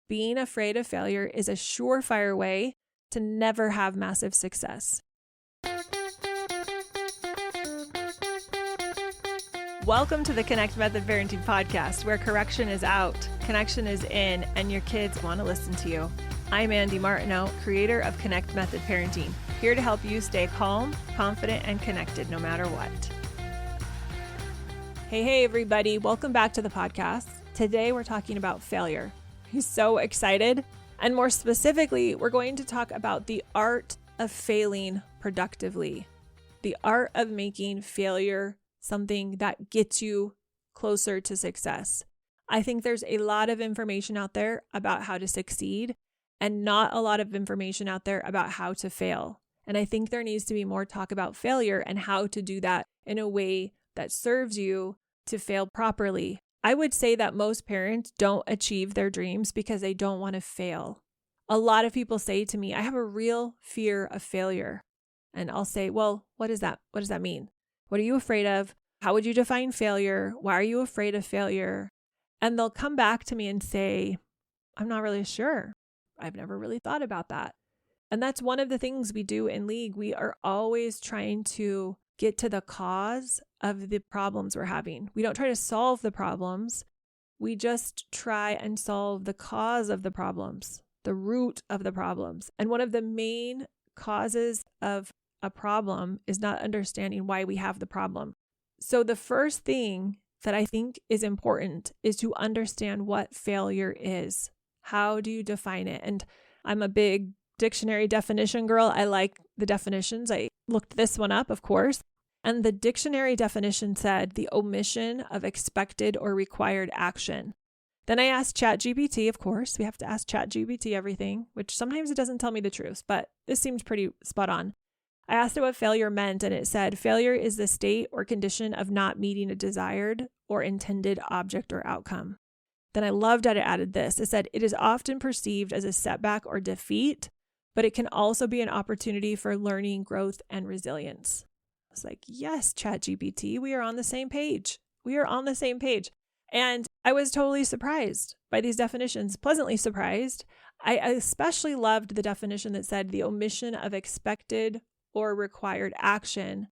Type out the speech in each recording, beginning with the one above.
being afraid of failure is a surefire way to never have massive success. Welcome to the Connect Method Parenting Podcast, where correction is out, connection is in, and your kids want to listen to you. I'm Andy Martineau, creator of Connect Method Parenting, here to help you stay calm, confident, and connected no matter what. Hey, everybody. Welcome back to the podcast. Today, we're talking about failure. I'm so excited. And more specifically, we're going to talk about the art of failing productively, the art of making failure something that gets you closer to success. I think there's a lot of information out there about how to succeed and not a lot of information out there about how to fail. And I think there needs to be more talk about failure and how to do that in a way that serves you to fail properly. I would say that most parents don't achieve their dreams because they don't want to fail. A lot of people say to me, I have a real fear of failure. And I'll say, well, what is that? What does that mean? What are you afraid of? How would you define failure? Why are you afraid of failure? And they'll come back to me and say, I'm not really sure. I've never really thought about that. And that's one of the things we do in League. We are always trying to get to the cause of the problems we're having. We don't try to solve the problems. We just try and solve the cause of the problems, the root of the problems. And one of the main causes of a problem is not understanding why we have the problem. So the first thing that I think is important is to understand what failure is. How do you define it? And I'm a big dictionary definition girl. I like the definitions. I looked this one up, of course. And the dictionary definition said the omission of expected or required action. Then I asked ChatGPT, of course. We have to ask ChatGPT everything, which sometimes it doesn't tell me the truth, but this seems pretty spot on. I asked it what failure meant, and it said, failure is the state or condition of not meeting a desired or intended object or outcome. Then I loved that it added this. It said, it is often perceived as a setback or defeat, but it can also be an opportunity for learning, growth, and resilience. I was like, yes, ChatGPT, we are on the same page. We are on the same page. And I was totally surprised by these definitions, pleasantly surprised. I especially loved the definition that said the omission of expected or required action.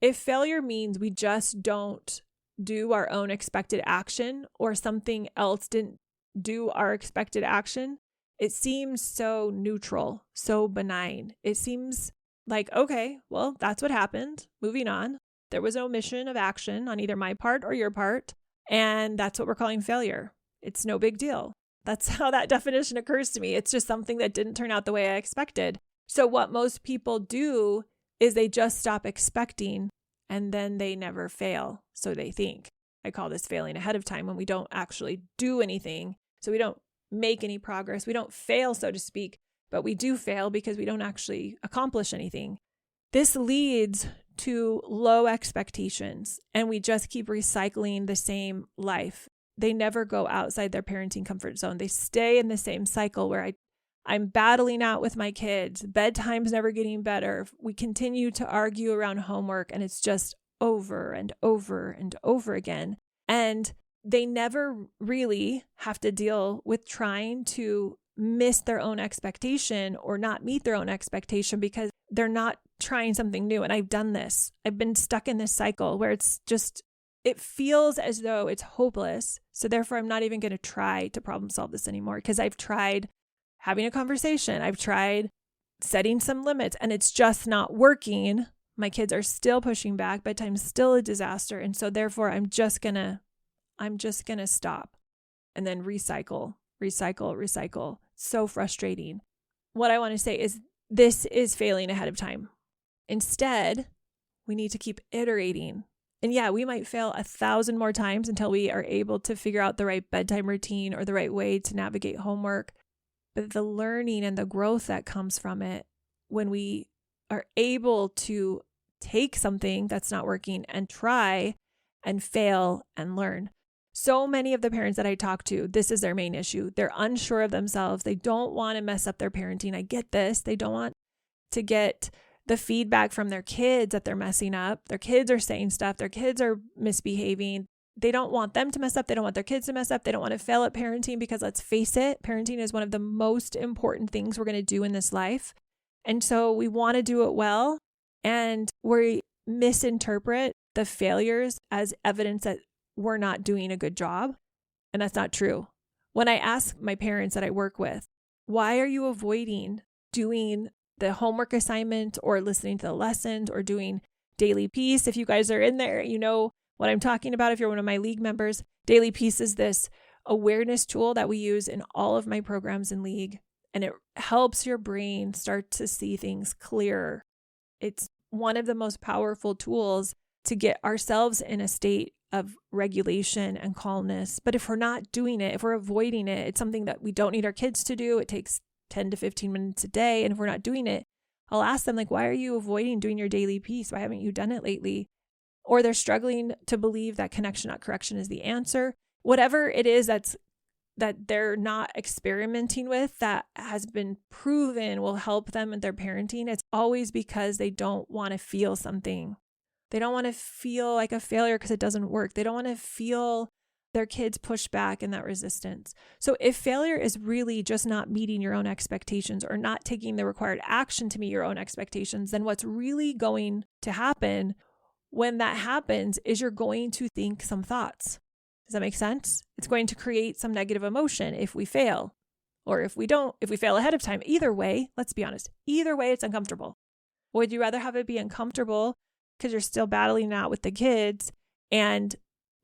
If failure means we just don't do our own expected action or something else didn't do our expected action, it seems so neutral, so benign. It seems like, okay, well, that's what happened. Moving on. There was an omission of action on either my part or your part, and that's what we're calling failure. It's no big deal. That's how that definition occurs to me. It's just something that didn't turn out the way I expected. So what most people do is they just stop expecting and then they never fail. So they think. I call this failing ahead of time when we don't actually do anything. So we don't make any progress. We don't fail, so to speak, but we do fail because we don't actually accomplish anything. This leads to low expectations and we just keep recycling the same life. They never go outside their parenting comfort zone. They stay in the same cycle where I'm battling out with my kids. Bedtime's never getting better. We continue to argue around homework and it's just over and over and over again. And they never really have to deal with trying to miss their own expectation or not meet their own expectation because they're not trying something new. And I've done this. I've been stuck in this cycle where it's just, it feels as though it's hopeless. So therefore, I'm not even going to try to problem solve this anymore because I've tried having a conversation. I've tried setting some limits and it's just not working. My kids are still pushing back. Bedtime's still a disaster. And so therefore I'm just going to stop and then recycle. So frustrating. What I want to say is this is failing ahead of time. Instead, we need to keep iterating. And yeah, we might fail 1,000 more times until we are able to figure out the right bedtime routine or the right way to navigate homework. But the learning and the growth that comes from it, when we are able to take something that's not working and try and fail and learn. So many of the parents that I talk to, this is their main issue. They're unsure of themselves. They don't want to mess up their parenting. I get this. They don't want to get the feedback from their kids that they're messing up. Their kids are saying stuff. Their kids are misbehaving. they don't want them to mess up. They don't want their kids to mess up. They don't want to fail at parenting because let's face it, parenting is one of the most important things we're going to do in this life. And so we want to do it well. And we misinterpret the failures as evidence that we're not doing a good job. And that's not true. When I ask my parents that I work with, why are you avoiding doing the homework assignment or listening to the lessons or doing Daily Peace? If you guys are in there, you know what I'm talking about. If you're one of my league members, Daily Peace is this awareness tool that we use in all of my programs in league. And it helps your brain start to see things clearer. It's one of the most powerful tools to get ourselves in a state of regulation and calmness. But if we're not doing it, if we're avoiding it, it's something that we don't need our kids to do. It takes 10 to 15 minutes a day. And if we're not doing it, I'll ask them, like, why are you avoiding doing your daily peace? Why haven't you done it lately? Or they're struggling to believe that connection, not correction is the answer. Whatever it is that they're not experimenting with that has been proven will help them in their parenting, it's always because they don't want to feel something. They don't want to feel like a failure because it doesn't work. They don't want to feel their kids push back in that resistance. So if failure is really just not meeting your own expectations or not taking the required action to meet your own expectations, then what's really going to happen when that happens is you're going to think some thoughts. Does that make sense? It's going to create some negative emotion if we fail, or if we fail ahead of time. Either way, let's be honest, either way, it's uncomfortable. Would you rather have it be uncomfortable because you're still battling out with the kids and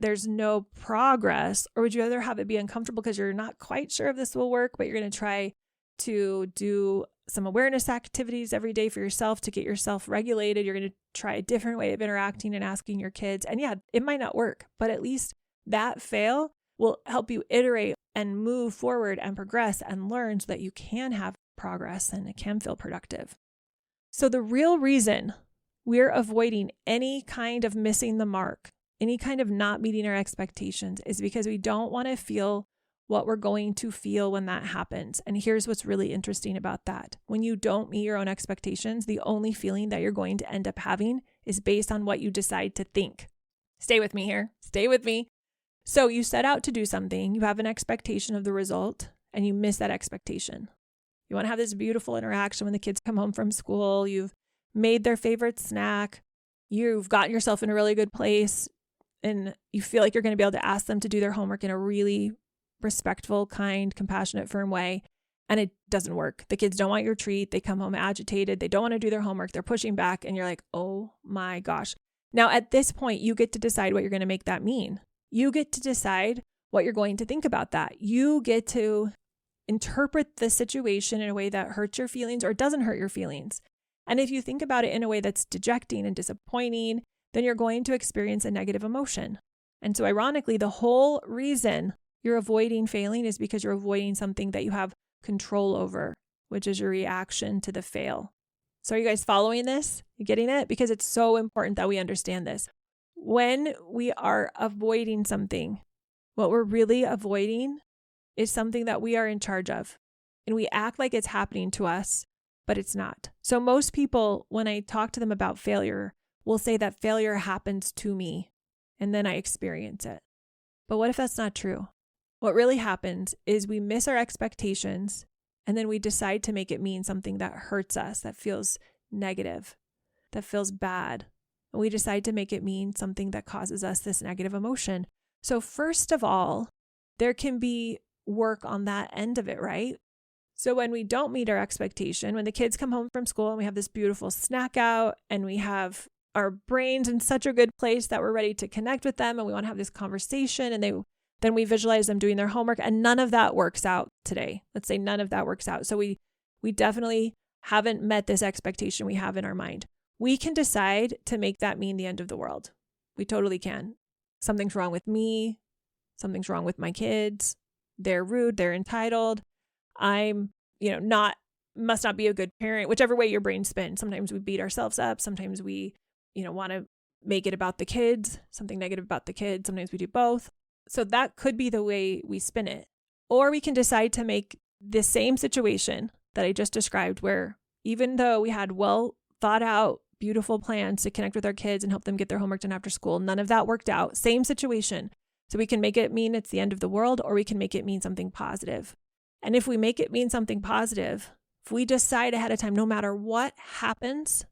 there's no progress? Or would you rather have it be uncomfortable because you're not quite sure if this will work, but you're going to try to do some awareness activities every day for yourself to get yourself regulated? You're going to try a different way of interacting and asking your kids. And yeah, it might not work, but at least that fail will help you iterate and move forward and progress and learn so that you can have progress and it can feel productive. So the real reason we're avoiding any kind of missing the mark, any kind of not meeting our expectations, is because we don't want to feel what we're going to feel when that happens. And here's what's really interesting about that. When you don't meet your own expectations, the only feeling that you're going to end up having is based on what you decide to think. Stay with me here. Stay with me. So you set out to do something, you have an expectation of the result, and you miss that expectation. You want to have this beautiful interaction when the kids come home from school, you've made their favorite snack, you've gotten yourself in a really good place, and you feel like you're going to be able to ask them to do their homework in a really respectful, kind, compassionate, firm way, and it doesn't work. The kids don't want your treat, they come home agitated, they don't want to do their homework, they're pushing back, and you're like, oh my gosh. Now at this point, you get to decide what you're going to make that mean. You get to decide what you're going to think about that. You get to interpret the situation in a way that hurts your feelings or doesn't hurt your feelings. And if you think about it in a way that's dejecting and disappointing, then you're going to experience a negative emotion. And so ironically, the whole reason you're avoiding failing is because you're avoiding something that you have control over, which is your reaction to the fail. So are you guys following this? You getting it? Because it's so important that we understand this. When we are avoiding something, what we're really avoiding is something that we are in charge of. And we act like it's happening to us, but it's not. So most people, when I talk to them about failure, will say that failure happens to me and then I experience it. But what if that's not true? What really happens is we miss our expectations and then we decide to make it mean something that hurts us, that feels negative, that feels bad. And we decide to make it mean something that causes us this negative emotion. So first of all, there can be work on that end of it, right? So when we don't meet our expectation, when the kids come home from school and we have this beautiful snack out and we have our brains in such a good place that we're ready to connect with them and we want to have this conversation, and then we visualize them doing their homework, and none of that works out today. Let's say none of that works out. So we definitely haven't met this expectation we have in our mind. We can decide to make that mean the end of the world. We totally can. Something's wrong with me. Something's wrong with my kids. They're rude. They're entitled. I'm, must not be a good parent, whichever way your brain spins. Sometimes we beat ourselves up. Sometimes we, want to make it about the kids, something negative about the kids. Sometimes we do both. So that could be the way we spin it. Or we can decide to make the same situation that I just described, where even though we had well thought out, beautiful plans to connect with our kids and help them get their homework done after school, none of that worked out. Same situation. So we can make it mean it's the end of the world, or we can make it mean something positive. And if we make it mean something positive, if we decide ahead of time, no matter what happens,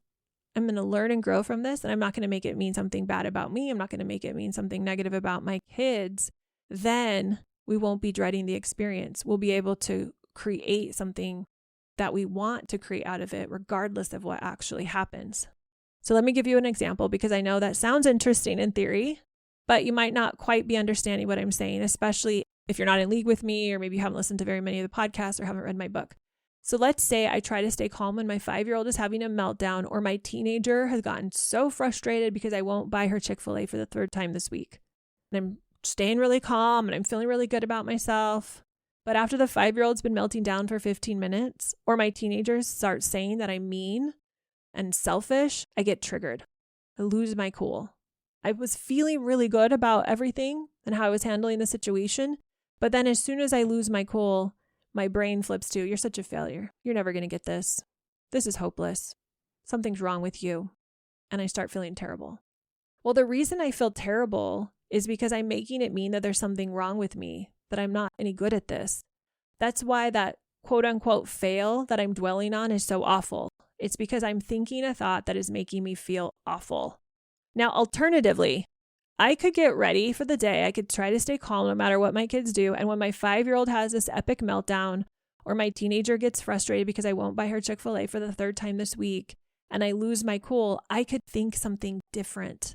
I'm going to learn and grow from this, and I'm not going to make it mean something bad about me. I'm not going to make it mean something negative about my kids. Then we won't be dreading the experience. We'll be able to create something that we want to create out of it, regardless of what actually happens. So let me give you an example, because I know that sounds interesting in theory, but you might not quite be understanding what I'm saying, especially if you're not in league with me, or maybe you haven't listened to very many of the podcasts or haven't read my book. So let's say I try to stay calm when my 5-year-old is having a meltdown, or my teenager has gotten so frustrated because I won't buy her Chick-fil-A for the 3rd time this week. And I'm staying really calm and I'm feeling really good about myself. But after the 5-year-old's been melting down for 15 minutes, or my teenagers start saying that I'm mean and selfish, I get triggered. I lose my cool. I was feeling really good about everything and how I was handling the situation. But then as soon as I lose my cool, my brain flips to, you're such a failure. You're never going to get this. This is hopeless. Something's wrong with you. And I start feeling terrible. Well, the reason I feel terrible is because I'm making it mean that there's something wrong with me, that I'm not any good at this. That's why that quote unquote fail that I'm dwelling on is so awful. It's because I'm thinking a thought that is making me feel awful. Now, alternatively, I could get ready for the day. I could try to stay calm no matter what my kids do. And when my 5-year-old has this epic meltdown, or my teenager gets frustrated because I won't buy her Chick-fil-A for the 3rd time this week, and I lose my cool, I could think something different.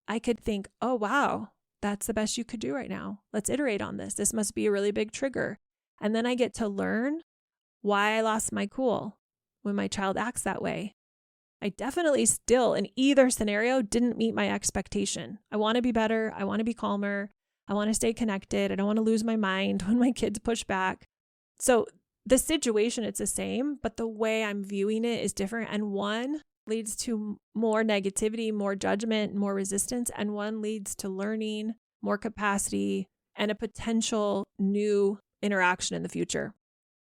I could think, oh, wow, that's the best you could do right now. Let's iterate on this. This must be a really big trigger. And then I get to learn why I lost my cool when my child acts that way. I definitely still, in either scenario, didn't meet my expectation. I want to be better. I want to be calmer. I want to stay connected. I don't want to lose my mind when my kids push back. So the situation, it's the same, but the way I'm viewing it is different. And one leads to more negativity, more judgment, more resistance. And one leads to learning, more capacity, and a potential new interaction in the future.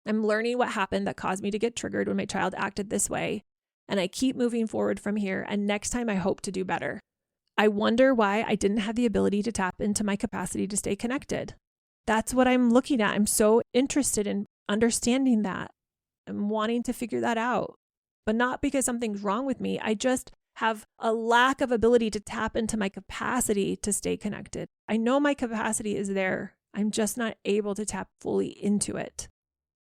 I'm learning what happened that caused me to get triggered when my child acted this way. And I keep moving forward from here. And next time I hope to do better. I wonder why I didn't have the ability to tap into my capacity to stay connected. That's what I'm looking at. I'm so interested in understanding that. I'm wanting to figure that out. But not because something's wrong with me. I just have a lack of ability to tap into my capacity to stay connected. I know my capacity is there. I'm just not able to tap fully into it.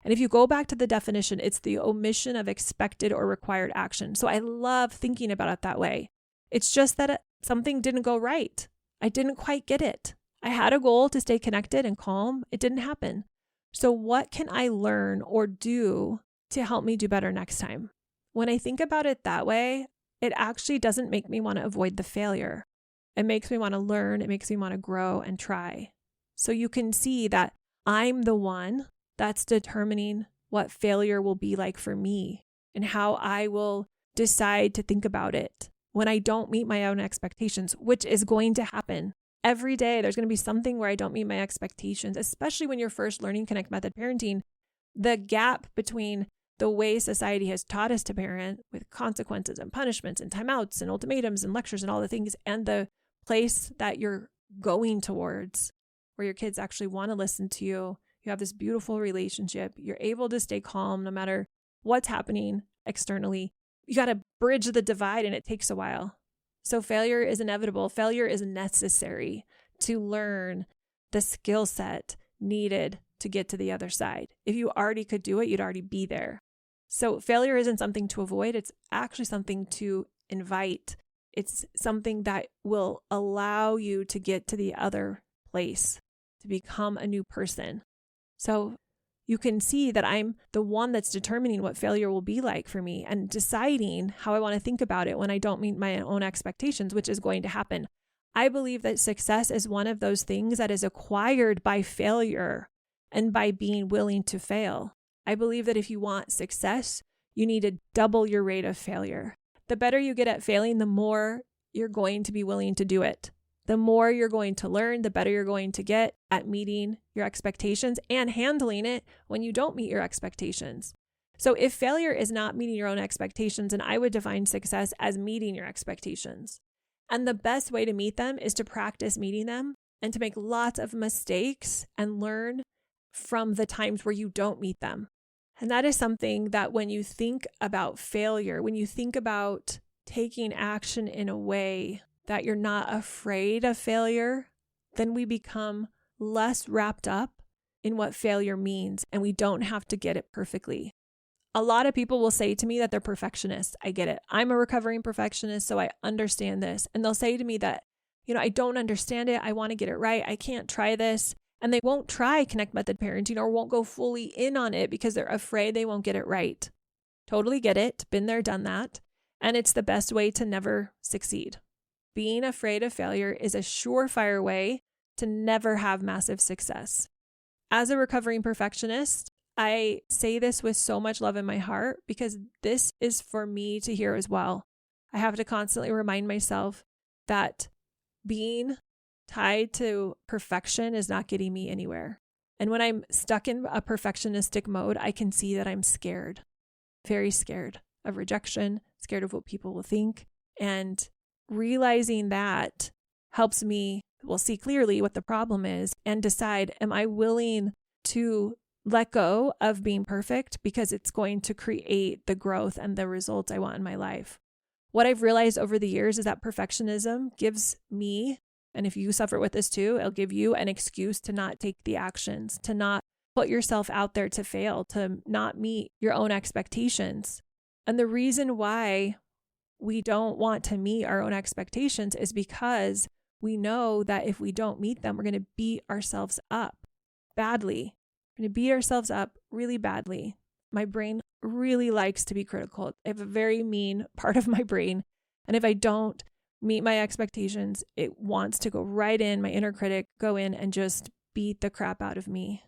And if you go back to the definition, it's the omission of expected or required action. So I love thinking about it that way. It's just that something didn't go right. I didn't quite get it. I had a goal to stay connected and calm. It didn't happen. So what can I learn or do to help me do better next time? When I think about it that way, it actually doesn't make me want to avoid the failure. It makes me want to learn. It makes me want to grow and try. So you can see that I'm the one that's determining what failure will be like for me and how I will decide to think about it when I don't meet my own expectations, which is going to happen. Every day, there's going to be something where I don't meet my expectations, especially when you're first learning Connect Method parenting. The gap between the way society has taught us to parent with consequences and punishments and timeouts and ultimatums and lectures and all the things, and the place that you're going towards where your kids actually want to listen to you. You have this beautiful relationship. You're able to stay calm no matter what's happening externally. You got to bridge the divide, and it takes a while. So failure is inevitable. Failure is necessary to learn the skill set needed to get to the other side. If you already could do it, you'd already be there. So failure isn't something to avoid. It's actually something to invite. It's something that will allow you to get to the other place, to become a new person. So you can see that I'm the one that's determining what failure will be like for me and deciding how I want to think about it when I don't meet my own expectations, which is going to happen. I believe that success is one of those things that is acquired by failure and by being willing to fail. I believe that if you want success, you need to double your rate of failure. The better you get at failing, the more you're going to be willing to do it. The more you're going to learn, the better you're going to get at meeting your expectations and handling it when you don't meet your expectations. So if failure is not meeting your own expectations, then I would define success as meeting your expectations. And the best way to meet them is to practice meeting them and to make lots of mistakes and learn from the times where you don't meet them. And that is something that when you think about failure, when you think about taking action in a way that you're not afraid of failure, then we become less wrapped up in what failure means, and we don't have to get it perfectly. A lot of people will say to me that they're perfectionists. I get it. I'm a recovering perfectionist, so I understand this. And they'll say to me that, I don't understand it. I want to get it right. I can't try this. And they won't try Connect Method Parenting or won't go fully in on it because they're afraid they won't get it right. Totally get it. Been there, done that. And it's the best way to never succeed. Being afraid of failure is a surefire way to never have massive success. As a recovering perfectionist, I say this with so much love in my heart because this is for me to hear as well. I have to constantly remind myself that being tied to perfection is not getting me anywhere. And when I'm stuck in a perfectionistic mode, I can see that I'm scared, very scared of rejection, scared of what people will think. And realizing that helps me, see clearly what the problem is and decide, am I willing to let go of being perfect because it's going to create the growth and the results I want in my life? What I've realized over the years is that perfectionism gives me, and if you suffer with this too, it'll give you an excuse to not take the actions, to not put yourself out there to fail, to not meet your own expectations. And the reason why we don't want to meet our own expectations is because we know that if we don't meet them, we're going to beat ourselves up badly. We're going to beat ourselves up really badly. My brain really likes to be critical. I have a very mean part of my brain. And if I don't meet my expectations, it wants to go right in, my inner critic, go in and just beat the crap out of me.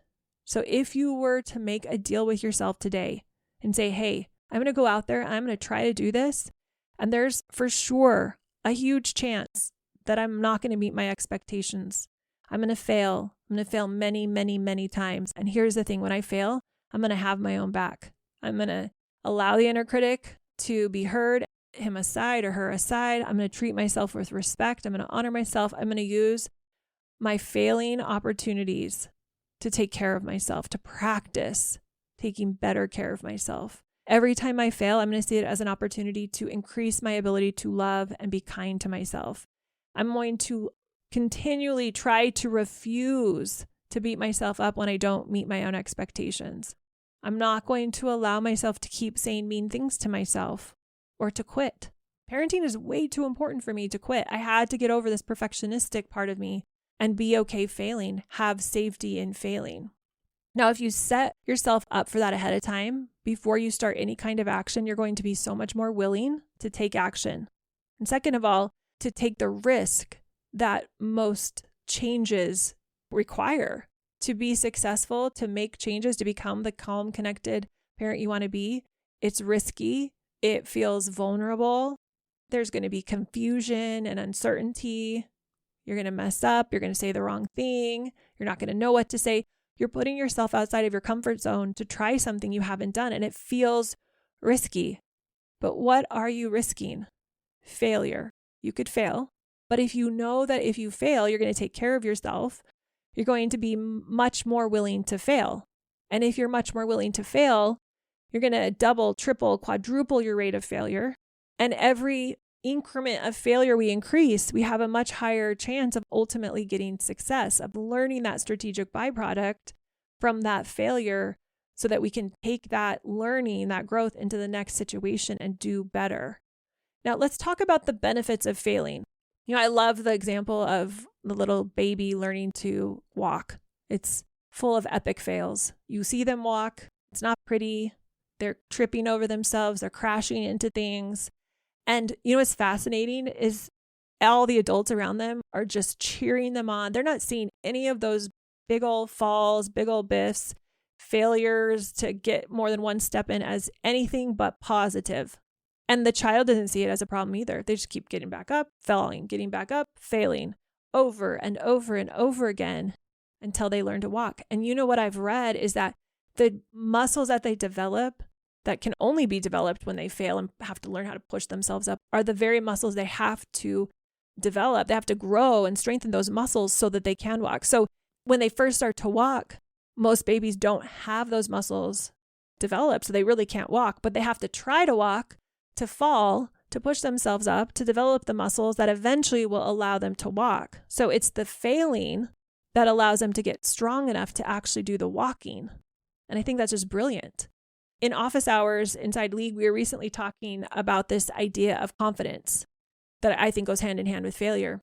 So if you were to make a deal with yourself today and say, hey, I'm going to go out there, I'm going to try to do this. And there's for sure a huge chance that I'm not going to meet my expectations. I'm going to fail. I'm going to fail many, many, many times. And here's the thing, when I fail, I'm going to have my own back. I'm going to allow the inner critic to be heard, him aside or her aside. I'm going to treat myself with respect. I'm going to honor myself. I'm going to use my failing opportunities to take care of myself, to practice taking better care of myself. Every time I fail, I'm going to see it as an opportunity to increase my ability to love and be kind to myself. I'm going to continually try to refuse to beat myself up when I don't meet my own expectations. I'm not going to allow myself to keep saying mean things to myself or to quit. Parenting is way too important for me to quit. I had to get over this perfectionistic part of me and be okay failing, have safety in failing. Now, if you set yourself up for that ahead of time, before you start any kind of action, you're going to be so much more willing to take action. And second of all, to take the risk that most changes require. To be successful, to make changes, to become the calm, connected parent you want to be, it's risky. It feels vulnerable. There's going to be confusion and uncertainty. You're going to mess up. You're going to say the wrong thing. You're not going to know what to say. You're putting yourself outside of your comfort zone to try something you haven't done, and it feels risky. But what are you risking? Failure. You could fail. But if you know that if you fail, you're going to take care of yourself, you're going to be much more willing to fail. And if you're much more willing to fail, you're going to double, triple, quadruple your rate of failure. And every increment of failure we increase, we have a much higher chance of ultimately getting success, of learning that strategic byproduct from that failure so that we can take that learning, that growth into the next situation and do better. Now, let's talk about the benefits of failing. I love the example of the little baby learning to walk. It's full of epic fails. You see them walk. It's not pretty. They're tripping over themselves. They're crashing into things. And what's fascinating is all the adults around them are just cheering them on. They're not seeing any of those big old falls, big old biffs, failures to get more than one step in as anything but positive. And the child doesn't see it as a problem either. They just keep getting back up, falling, getting back up, failing over and over and over again until they learn to walk. And what I've read is that the muscles that they develop that can only be developed when they fail and have to learn how to push themselves up are the very muscles they have to develop. They have to grow and strengthen those muscles so that they can walk. So when they first start to walk, most babies don't have those muscles developed, so they really can't walk, but they have to try to walk, to fall, to push themselves up, to develop the muscles that eventually will allow them to walk. So it's the failing that allows them to get strong enough to actually do the walking. And I think that's just brilliant. In office hours inside League, we were recently talking about this idea of confidence that I think goes hand in hand with failure.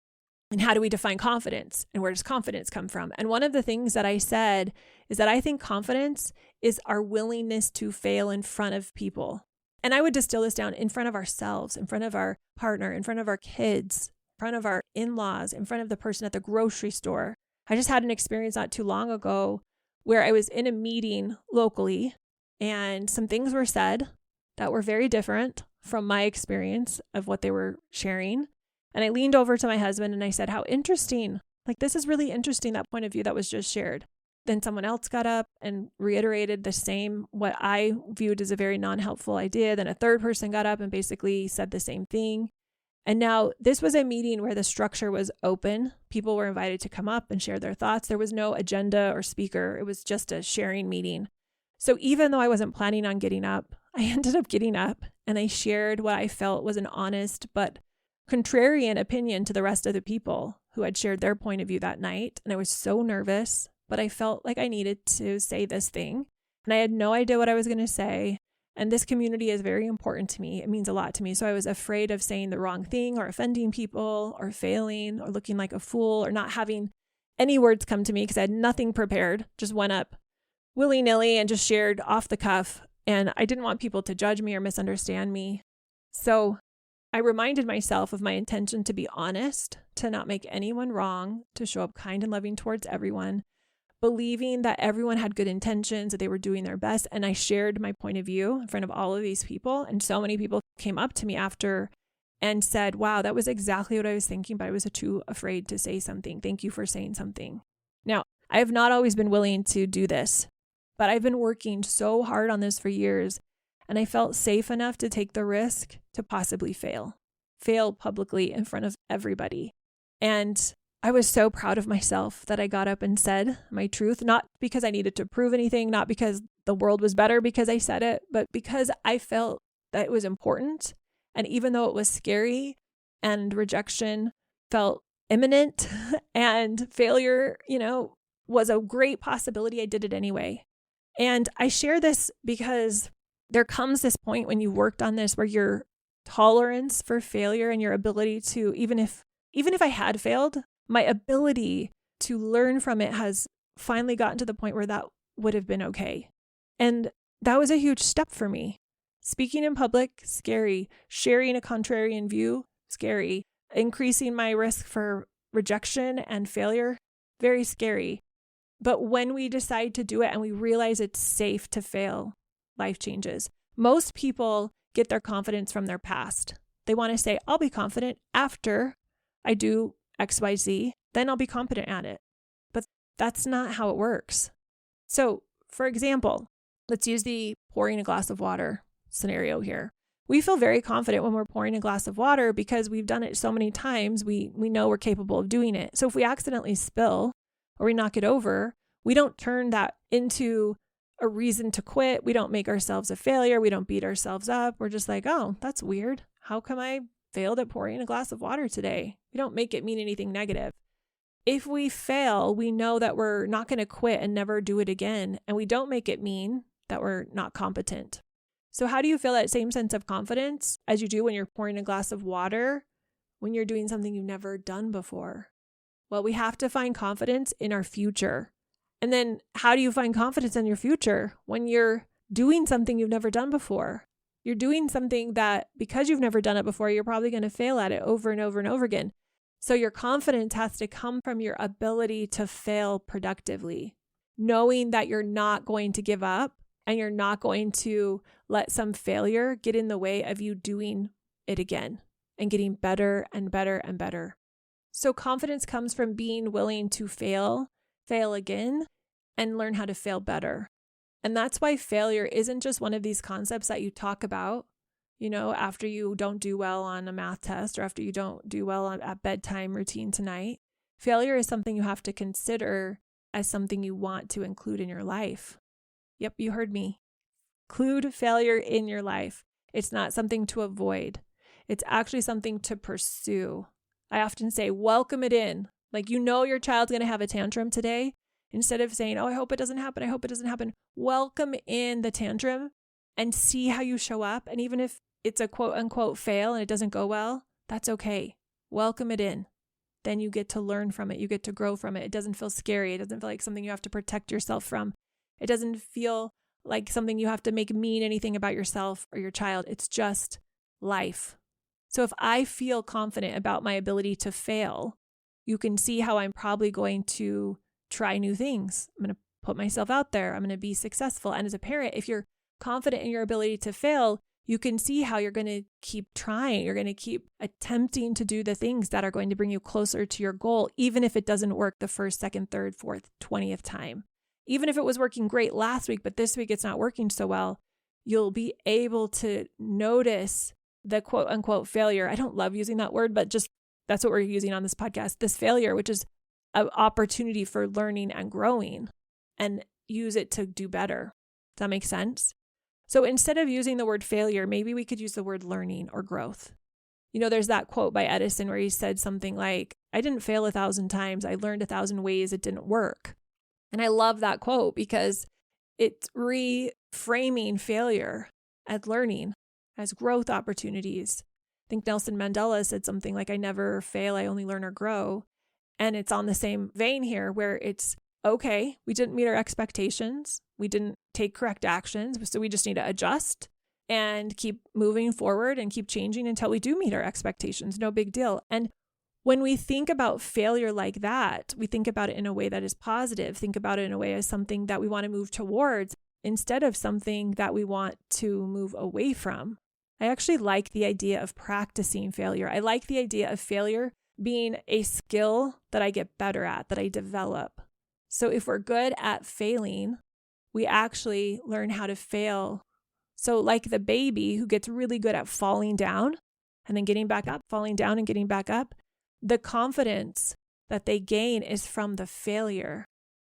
And how do we define confidence? And where does confidence come from? And one of the things that I said is that I think confidence is our willingness to fail in front of people. And I would distill this down in front of ourselves, in front of our partner, in front of our kids, in front of our in-laws, in front of the person at the grocery store. I just had an experience not too long ago where I was in a meeting locally and some things were said that were very different from my experience of what they were sharing. And I leaned over to my husband and I said, how interesting. Like, this is really interesting, that point of view that was just shared. Then someone else got up and reiterated the same, what I viewed as a very non-helpful idea. Then a third person got up and basically said the same thing. And now this was a meeting where the structure was open. People were invited to come up and share their thoughts. There was no agenda or speaker. It was just a sharing meeting. So even though I wasn't planning on getting up, I ended up getting up and I shared what I felt was an honest but contrarian opinion to the rest of the people who had shared their point of view that night. And I was so nervous, but I felt like I needed to say this thing. And I had no idea what I was going to say. And this community is very important to me. It means a lot to me. So I was afraid of saying the wrong thing or offending people or failing or looking like a fool or not having any words come to me because I had nothing prepared. Just went up willy-nilly and just shared off the cuff. And I didn't want people to judge me or misunderstand me. So I reminded myself of my intention to be honest, to not make anyone wrong, to show up kind and loving towards everyone, believing that everyone had good intentions, that they were doing their best. And I shared my point of view in front of all of these people. And so many people came up to me after and said, wow, that was exactly what I was thinking, but I was too afraid to say something. Thank you for saying something. Now, I have not always been willing to do this, but I've been working so hard on this for years. And I felt safe enough to take the risk to possibly fail publicly in front of everybody. And I was so proud of myself that I got up and said my truth, not because I needed to prove anything, not because the world was better because I said it, but because I felt that it was important. And even though it was scary and rejection felt imminent and failure, was a great possibility, I did it anyway. And I share this because there comes this point when you worked on this where your tolerance for failure and your ability to, even if I had failed, my ability to learn from it has finally gotten to the point where that would have been okay. And that was a huge step for me. Speaking in public, scary. Sharing a contrarian view, scary. Increasing my risk for rejection and failure, very scary. But when we decide to do it and we realize it's safe to fail, life changes. Most people get their confidence from their past. They want to say, I'll be confident after I do XYZ, then I'll be competent at it. But that's not how it works. So, for example, let's use the pouring a glass of water scenario here. We feel very confident when we're pouring a glass of water because we've done it so many times, we know we're capable of doing it. So if we accidentally spill or we knock it over, we don't turn that into a reason to quit. We don't make ourselves a failure. We don't beat ourselves up. We're just like, oh, that's weird. How come I failed at pouring a glass of water today? We don't make it mean anything negative. If we fail, we know that we're not going to quit and never do it again. And we don't make it mean that we're not competent. So how do you feel that same sense of confidence as you do when you're pouring a glass of water, when you're doing something you've never done before? Well, we have to find confidence in our future. And then how do you find confidence in your future? When you're doing something you've never done before. You're doing something that because you've never done it before, you're probably going to fail at it over and over and over again. So your confidence has to come from your ability to fail productively, knowing that you're not going to give up and you're not going to let some failure get in the way of you doing it again and getting better and better and better. So confidence comes from being willing to fail again, and learn how to fail better. And that's why failure isn't just one of these concepts that you talk about. after you don't do well on a math test or after you don't do well at bedtime routine tonight. Failure is something you have to consider as something you want to include in your life. Yep, you heard me. Include failure in your life. It's not something to avoid. It's actually something to pursue. I often say, welcome it in. Like, your child's going to have a tantrum today. Instead of saying, oh, I hope it doesn't happen. I hope it doesn't happen. Welcome in the tantrum and see how you show up. And even if it's a quote unquote fail and it doesn't go well, that's okay. Welcome it in. Then you get to learn from it. You get to grow from it. It doesn't feel scary. It doesn't feel like something you have to protect yourself from. It doesn't feel like something you have to make mean anything about yourself or your child. It's just life. So if I feel confident about my ability to fail, you can see how I'm probably going to try new things. I'm going to put myself out there. I'm going to be successful. And as a parent, if you're confident in your ability to fail, you can see how you're going to keep trying. You're going to keep attempting to do the things that are going to bring you closer to your goal, even if it doesn't work the first, second, third, fourth, 20th time. Even if it was working great last week, but this week it's not working so well, you'll be able to notice the quote unquote failure. I don't love using that word, but just that's what we're using on this podcast, this failure, which is an opportunity for learning and growing, and use it to do better. Does that make sense? So instead of using the word failure, maybe we could use the word learning or growth. There's that quote by Edison where he said something like, I didn't fail 1,000 times. I learned 1,000 ways it didn't work. And I love that quote because it's reframing failure as learning, as growth opportunities. I think Nelson Mandela said something like, I never fail, I only learn or grow. And it's on the same vein here where it's, okay, we didn't meet our expectations. We didn't take correct actions. So we just need to adjust and keep moving forward and keep changing until we do meet our expectations. No big deal. And when we think about failure like that, we think about it in a way that is positive. Think about it in a way as something that we want to move towards instead of something that we want to move away from. I actually like the idea of practicing failure. I like the idea of failure being a skill that I get better at, that I develop. So if we're good at failing, we actually learn how to fail. So like the baby who gets really good at falling down and then getting back up, falling down and getting back up, the confidence that they gain is from the failure.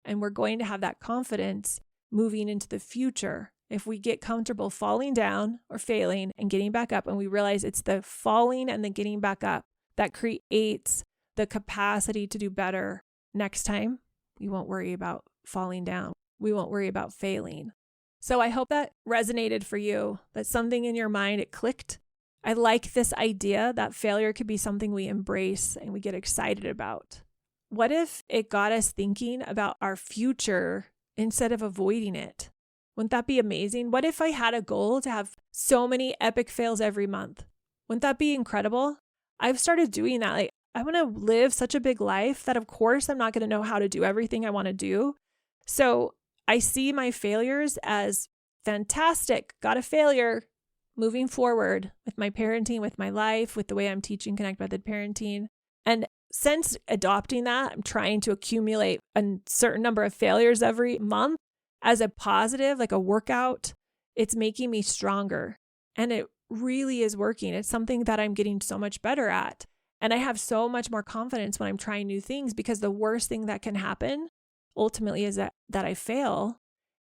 And we're going to have that confidence moving into the future. If we get comfortable falling down or failing and getting back up, and we realize it's the falling and the getting back up that creates the capacity to do better next time, we won't worry about falling down. We won't worry about failing. So I hope that resonated for you, that something in your mind, it clicked. I like this idea that failure could be something we embrace and we get excited about. What if it got us thinking about our future instead of avoiding it? Wouldn't that be amazing? What if I had a goal to have so many epic fails every month? Wouldn't that be incredible? I've started doing that. Like, I want to live such a big life that of course I'm not going to know how to do everything I want to do. So I see my failures as fantastic. Got a failure. Moving forward with my parenting, with my life, with the way I'm teaching Connect Method Parenting. And since adopting that, I'm trying to accumulate a certain number of failures every month as a positive, like a workout. It's making me stronger. And it really is working. It's something that I'm getting so much better at. And I have so much more confidence when I'm trying new things, because the worst thing that can happen ultimately is that I fail.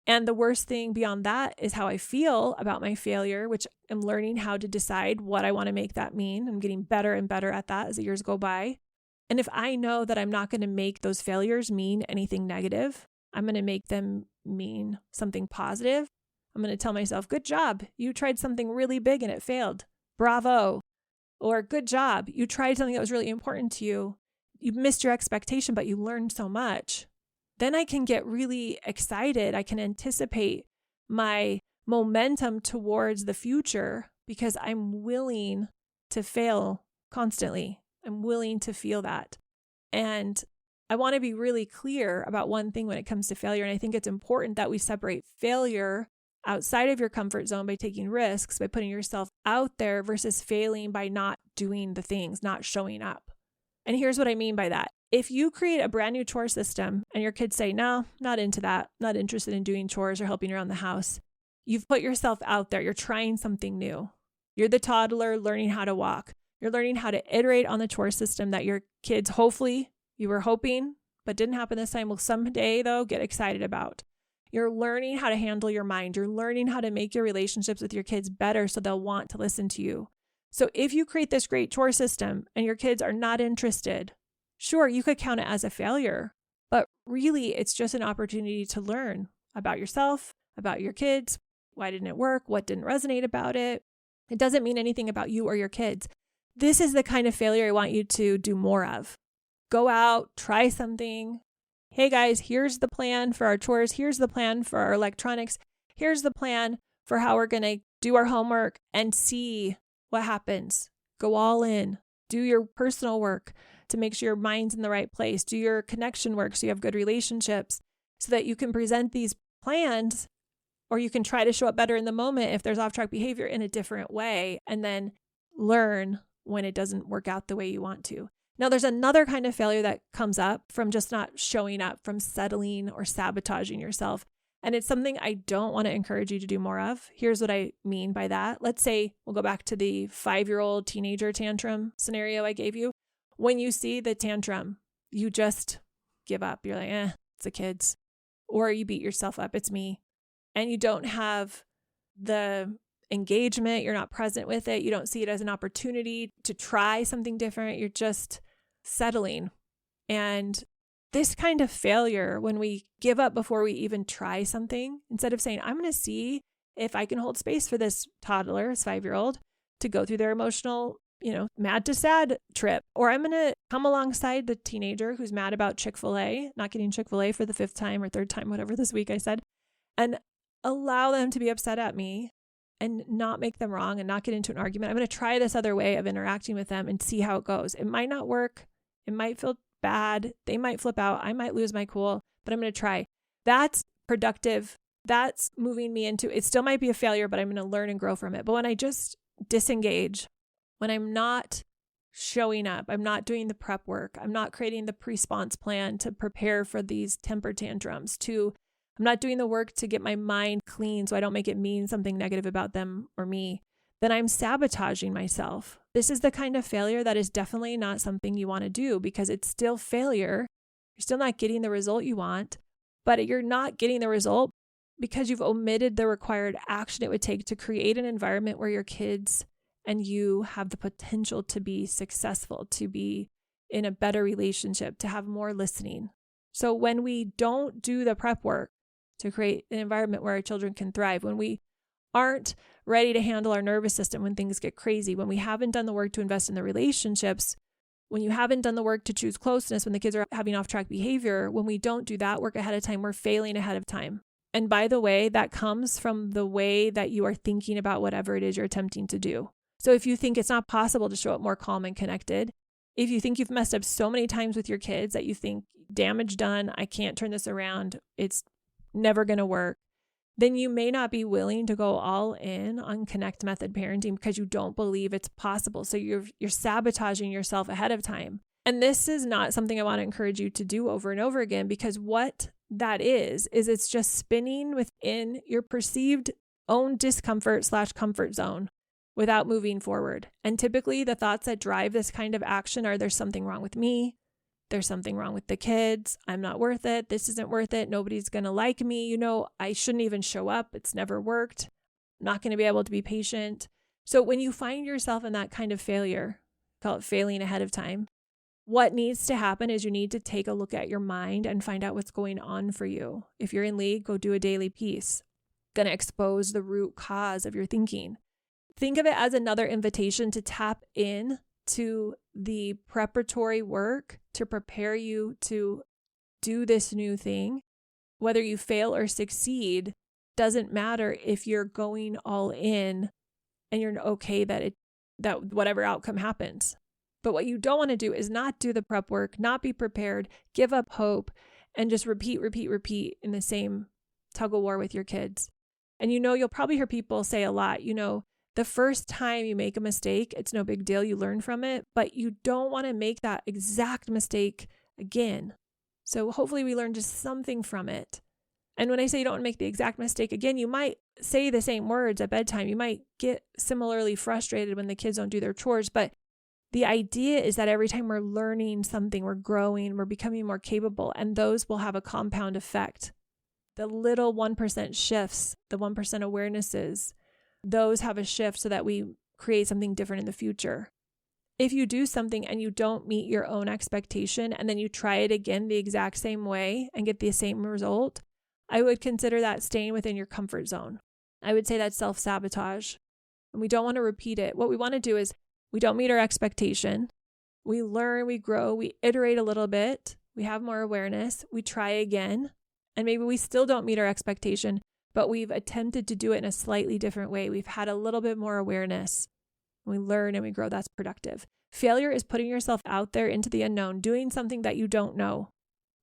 And the worst thing beyond that is how I feel about my failure, which I'm learning how to decide what I want to make that mean. I'm getting better and better at that as the years go by. And if I know that I'm not going to make those failures mean anything negative, I'm going to make them mean something positive. I'm going to tell myself, good job. You tried something really big and it failed. Bravo. Or good job. You tried something that was really important to you. You missed your expectation, but you learned so much. Then I can get really excited. I can anticipate my momentum towards the future because I'm willing to fail constantly. I'm willing to feel that. And I want to be really clear about one thing when it comes to failure. And I think it's important that we separate failure outside of your comfort zone by taking risks, by putting yourself out there, versus failing by not doing the things, not showing up. And here's what I mean by that. If you create a brand new chore system and your kids say, no, not into that, not interested in doing chores or helping around the house, you've put yourself out there. You're trying something new. You're the toddler learning how to walk. You're learning how to iterate on the chore system that your kids, hopefully, you were hoping, but didn't happen this time, will someday, though, get excited about. You're learning how to handle your mind. You're learning how to make your relationships with your kids better so they'll want to listen to you. So if you create this great chore system and your kids are not interested, sure, you could count it as a failure, but really it's just an opportunity to learn about yourself, about your kids. Why didn't it work? What didn't resonate about it? It doesn't mean anything about you or your kids. This is the kind of failure I want you to do more of. Go out, try something. Hey guys, here's the plan for our chores. Here's the plan for our electronics. Here's the plan for how we're going to do our homework and see what happens. Go all in. Do your personal work to make sure your mind's in the right place. Do your connection work so you have good relationships so that you can present these plans, or you can try to show up better in the moment if there's off-track behavior in a different way, and then learn when it doesn't work out the way you want to. Now, there's another kind of failure that comes up from just not showing up, from settling or sabotaging yourself. And it's something I don't want to encourage you to do more of. Here's what I mean by that. Let's say we'll go back to the 5-year-old teenager tantrum scenario I gave you. When you see the tantrum, you just give up. You're like, it's the kids. Or you beat yourself up. It's me. And you don't have the engagement. You're not present with it. You don't see it as an opportunity to try something different. You're just settling. And this kind of failure, when we give up before we even try something, instead of saying, I'm going to see if I can hold space for this toddler, this 5-year-old, to go through their emotional, mad to sad trip, or I'm going to come alongside the teenager who's mad about Chick-fil-A, not getting Chick-fil-A for the 5th time or 3rd time, whatever this week I said, and allow them to be upset at me and not make them wrong and not get into an argument. I'm going to try this other way of interacting with them and see how it goes. It might not work. It might feel bad. They might flip out. I might lose my cool, but I'm going to try. That's productive. That's moving me into, it still might be a failure, but I'm going to learn and grow from it. But when I just disengage, when I'm not showing up, I'm not doing the prep work, I'm not creating the pre-response plan to prepare for these temper tantrums, I'm not doing the work to get my mind clean so I don't make it mean something negative about them or me, then I'm sabotaging myself. This is the kind of failure that is definitely not something you want to do, because it's still failure. You're still not getting the result you want, but you're not getting the result because you've omitted the required action it would take to create an environment where your kids and you have the potential to be successful, to be in a better relationship, to have more listening. So when we don't do the prep work to create an environment where our children can thrive, when we aren't ready to handle our nervous system when things get crazy, when we haven't done the work to invest in the relationships, when you haven't done the work to choose closeness, when the kids are having off-track behavior, when we don't do that work ahead of time, we're failing ahead of time. And by the way, that comes from the way that you are thinking about whatever it is you're attempting to do. So if you think it's not possible to show up more calm and connected, if you think you've messed up so many times with your kids that you think damage done, I can't turn this around, it's never going to work, then you may not be willing to go all in on connect method parenting because you don't believe it's possible. So you're sabotaging yourself ahead of time. And this is not something I want to encourage you to do over and over again, because what that is it's just spinning within your perceived own discomfort/comfort zone without moving forward. And typically the thoughts that drive this kind of action are, there's something wrong with me. There's something wrong with the kids. I'm not worth it. This isn't worth it. Nobody's going to like me. I shouldn't even show up. It's never worked. I'm not going to be able to be patient. So when you find yourself in that kind of failure, call it failing ahead of time, what needs to happen is you need to take a look at your mind and find out what's going on for you. If you're in league, go do a daily piece. Going to expose the root cause of your thinking. Think of it as another invitation to tap in to the preparatory work to prepare you to do this new thing. Whether you fail or succeed doesn't matter if you're going all in and you're okay that whatever outcome happens. But what you don't want to do is not do the prep work, not be prepared, give up hope, and just repeat in the same tug of war with your kids. And you'll probably hear people say a lot, the first time you make a mistake, it's no big deal. You learn from it, but you don't want to make that exact mistake again. So hopefully we learn just something from it. And when I say you don't want to make the exact mistake again, you might say the same words at bedtime. You might get similarly frustrated when the kids don't do their chores, but the idea is that every time we're learning something, we're growing, we're becoming more capable, and those will have a compound effect. The little 1% shifts, the 1% awarenesses, those have a shift so that we create something different in the future. If you do something and you don't meet your own expectation, and then you try it again the exact same way and get the same result, I would consider that staying within your comfort zone. I would say that's self-sabotage. And we don't want to repeat it. What we want to do is we don't meet our expectation. We learn, we grow, we iterate a little bit. We have more awareness. We try again. And maybe we still don't meet our expectation, but we've attempted to do it in a slightly different way. We've had a little bit more awareness. We learn and we grow. That's productive. Failure is putting yourself out there into the unknown, doing something that you don't know.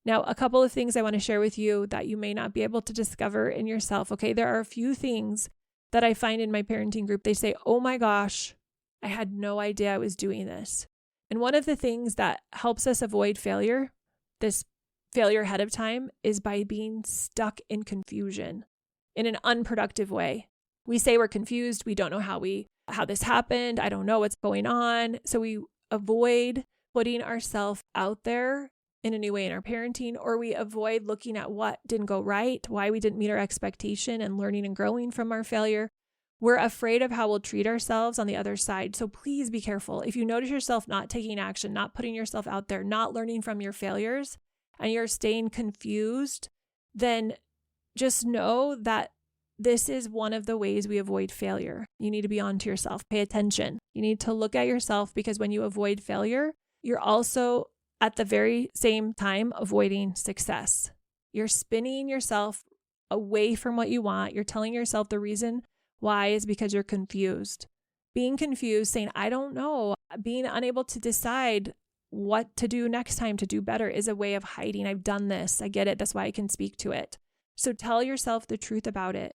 Now, a couple of things I want to share with you that you may not be able to discover in yourself. Okay, there are a few things that I find in my parenting group. They say, oh my gosh, I had no idea I was doing this. And one of the things that helps us avoid failure, this failure ahead of time, is by being stuck in confusion in an unproductive way. We say we're confused. We don't know how this happened. I don't know what's going on. So we avoid putting ourselves out there in a new way in our parenting, or we avoid looking at what didn't go right, why we didn't meet our expectation, and learning and growing from our failure. We're afraid of how we'll treat ourselves on the other side. So please be careful. If you notice yourself not taking action, not putting yourself out there, not learning from your failures, and you're staying confused, then just know that this is one of the ways we avoid failure. You need to be on to yourself. Pay attention. You need to look at yourself, because when you avoid failure, you're also at the very same time avoiding success. You're spinning yourself away from what you want. You're telling yourself the reason why is because you're confused. Being confused, saying, I don't know, being unable to decide what to do next time to do better is a way of hiding. I've done this. I get it. That's why I can speak to it. So tell yourself the truth about it.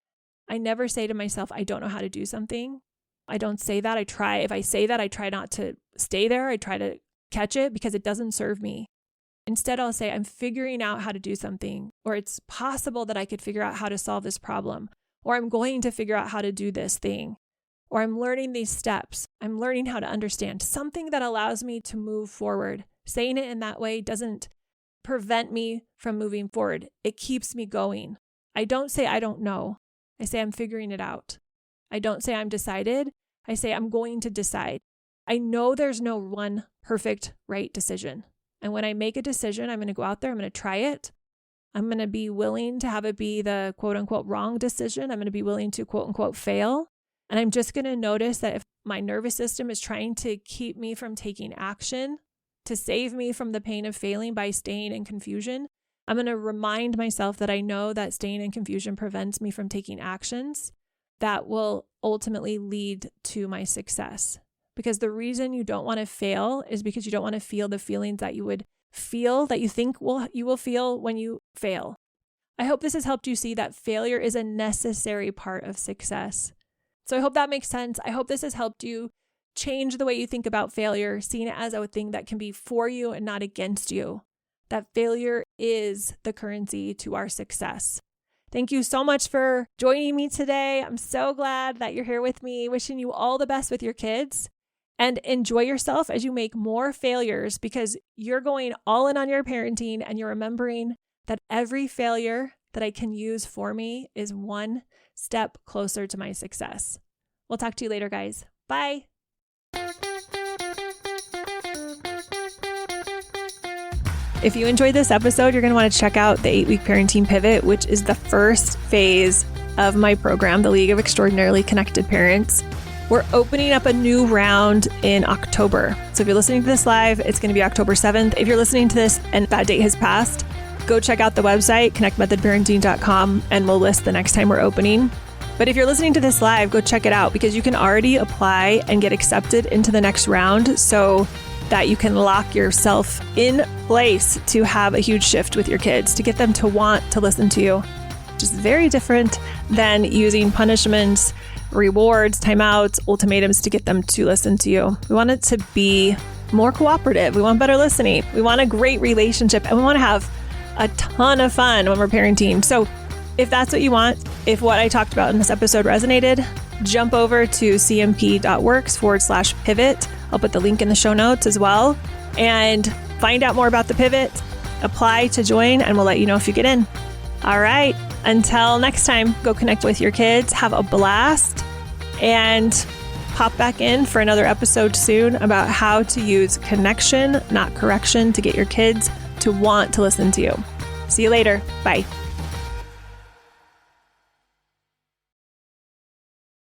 I never say to myself, I don't know how to do something. I don't say that. I try. If I say that, I try not to stay there. I try to catch it because it doesn't serve me. Instead, I'll say, I'm figuring out how to do something, or it's possible that I could figure out how to solve this problem, or I'm going to figure out how to do this thing, or I'm learning these steps. I'm learning how to understand something that allows me to move forward. Saying it in that way doesn't prevent me from moving forward. It keeps me going. I don't say I don't know. I say I'm figuring it out. I don't say I'm decided. I say I'm going to decide. I know there's no one perfect right decision. And when I make a decision, I'm going to go out there, I'm going to try it. I'm going to be willing to have it be the quote unquote wrong decision. I'm going to be willing to quote unquote fail. And I'm just going to notice that if my nervous system is trying to keep me from taking action, to save me from the pain of failing by staying in confusion, I'm going to remind myself that I know that staying in confusion prevents me from taking actions that will ultimately lead to my success. Because the reason you don't want to fail is because you don't want to feel the feelings that you would feel, that you think you will feel when you fail. I hope this has helped you see that failure is a necessary part of success. So I hope that makes sense. I hope this has helped you change the way you think about failure, seeing it as a thing that can be for you and not against you. That failure is the currency to our success. Thank you so much for joining me today. I'm so glad that you're here with me. Wishing you all the best with your kids. And enjoy yourself as you make more failures, because you're going all in on your parenting and you're remembering that every failure that I can use for me is one step closer to my success. We'll talk to you later, guys. Bye. If you enjoyed this episode, you're going to want to check out the 8-week parenting pivot, which is the first phase of my program, the League of Extraordinarily Connected Parents. We're opening up a new round in October. So if you're listening to this live, it's going to be October 7th. If you're listening to this and that date has passed, go check out the website, connectmethodparenting.com, and we'll list the next time we're opening. But if you're listening to this live, go check it out, because you can already apply and get accepted into the next round so that you can lock yourself in place to have a huge shift with your kids, to get them to want to listen to you, which is very different than using punishments, rewards, timeouts, ultimatums to get them to listen to you. We want it to be more cooperative. We want better listening. We want a great relationship, and we want to have a ton of fun when we're parenting. So If that's what you want, if what I talked about in this episode resonated, jump over to cmp.works/pivot. I'll put the link in the show notes as well, and find out more about the pivot, apply to join, and we'll let you know if you get in. All right. Until next time, go connect with your kids, have a blast, and pop back in for another episode soon about how to use connection, not correction, to get your kids to want to listen to you. See you later. Bye.